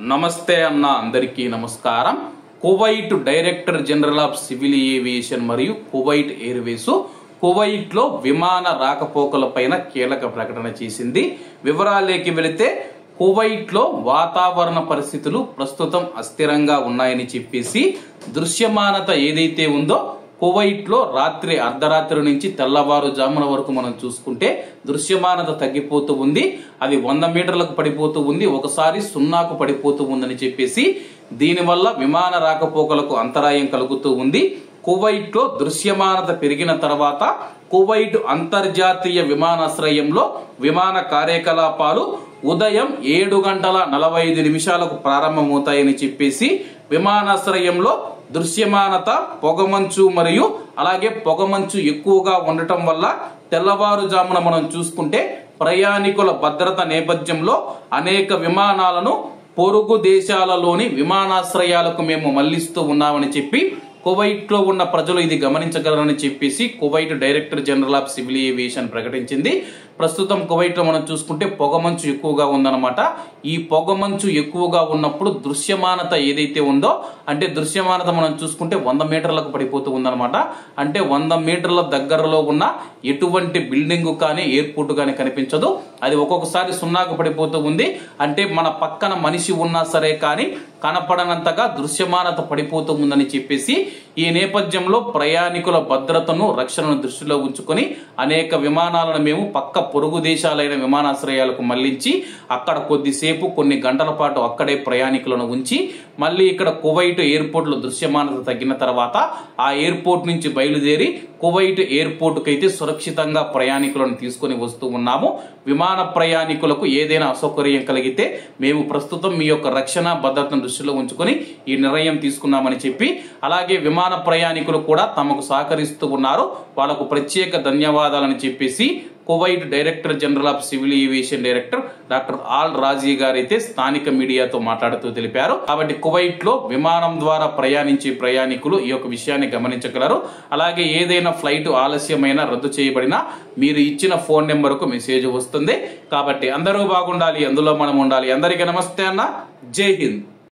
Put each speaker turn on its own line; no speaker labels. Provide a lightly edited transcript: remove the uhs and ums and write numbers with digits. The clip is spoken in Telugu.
నమస్తే అన్న అందరికీ నమస్కారం. Kuwait director general of civil aviation మరియు కువైట్ ఎయిర్వేస్ కువైట్ లో విమాన రాకపోకలపైన కీలక ప్రకటన చేసింది. వివరాలేకి వెళితే కువైట్ లో వాతావరణ పరిస్థితులు ప్రస్తుతం అస్థిరంగా ఉన్నాయని చెప్పేసి దృశ్యమానత ఏదైతే ఉందో కువైట్ లో రాత్రి అర్ధరాత్రి నుంచి తెల్లవారుజామున వరకు మనం చూసుకుంటే దృశ్యమానత తగ్గిపోతూ ఉంది. అది 100 మీటర్లకు పడిపోతూ ఉంది, ఒకసారి 0కు పడిపోతూ ఉందని చెప్పేసి దీనివల్ల విమాన రాకపోకలకు అంతరాయం కలుగుతూ ఉంది. కువైట్ లో దృశ్యమానత పెరిగిన తర్వాత కువైట్ అంతర్జాతీయ విమానాశ్రయంలో విమాన కార్యకలాపాలు ఉదయం 7:45 ప్రారంభమవుతాయని చెప్పేసి విమానాశ్రయంలో దృశ్యమానత పొగమంచు మరియు అలాగే పొగమంచు ఎక్కువగా ఉండటం వల్ల తెల్లవారుజామున మనం చూసుకుంటే ప్రయాణికుల భద్రత నేపథ్యంలో అనేక విమానాలను పొరుగు దేశాలలోని విమానాశ్రయాలకు మేము మళ్లిస్తూ ఉన్నామని చెప్పి కువైట్ లో ఉన్న ప్రజలు ఇది గమనించగలరని చెప్పేసి Kuwait director general of civil aviation ప్రకటించింది. ప్రస్తుతం కువైట్ లో మనం చూసుకుంటే పొగమంచు ఎక్కువగా ఉందన్నమాట. ఈ పొగమంచు ఎక్కువగా ఉన్నప్పుడు దృశ్యమానత ఏదైతే ఉందో అంటే దృశ్యమానత మనం చూసుకుంటే 100 మీటర్లకు పడిపోతూ ఉందన్నమాట. అంటే 100 మీటర్ల దగ్గరలో ఉన్న ఎటువంటి బిల్డింగ్ కానీ ఎయిర్పోర్ట్ కానీ కనిపించదు. అది ఒక్కొక్కసారి 0కు పడిపోతూ ఉంది. అంటే మన పక్కన మనిషి ఉన్నా సరే కానీ కనపడనంతగా దృశ్యమానత పడిపోతూ ఉందని చెప్పేసి ఈ నేపథ్యంలో ప్రయాణికుల భద్రతను రక్షణను దృష్టిలో ఉంచుకొని అనేక విమానాలను మేము పక్క పొరుగు దేశాలైన విమానాశ్రయాలకు మళ్లించి అక్కడ కొద్దిసేపు కొన్ని గంటల పాటు అక్కడే ప్రయాణికులను ఉంచి మళ్ళీ ఇక్కడ కువైట్ ఎయిర్పోర్ట్ లో దృశ్యమానత తగ్గిన తర్వాత ఆ ఎయిర్పోర్ట్ నుంచి బయలుదేరి కువైట్ ఎయిర్పోర్ట్ కి అయితే సురక్షితంగా ప్రయాణికులను తీసుకుని వస్తూ ఉన్నాము. విమాన ప్రయాణికులకు ఏదైనా అసౌకర్యం కలిగితే మేము ప్రస్తుతం మీ యొక్క రక్షణ భద్రతను దృష్టిలో ఉంచుకొని ఈ నిర్ణయం తీసుకున్నామని చెప్పి అలాగే విమాన ప్రయాణికులు కూడా తమకు సహకరిస్తూ ఉన్నారు. వాళ్లకు ప్రత్యేక ధన్యవాదాలని చెప్పేసి Kuwait director general of civil aviation director doctor Al Rajhi గారు అయితే స్థానిక మీడియాతో మాట్లాడుతూ తెలిపారు. కాబట్టి కువైట్ లో విమానం ద్వారా ప్రయాణించే ప్రయాణికులు ఈ యొక్క విషయాన్ని గమనించగలరు. అలాగే ఏదైనా ఫ్లైట్ ఆలస్యమైన రద్దు చేయబడినా మీరు ఇచ్చిన ఫోన్ నెంబర్ కు మెసేజ్ వస్తుంది. కాబట్టి అందరూ బాగుండాలి, అందులో మనం ఉండాలి. అందరికీ నమస్తే అన్న, జై హింద్.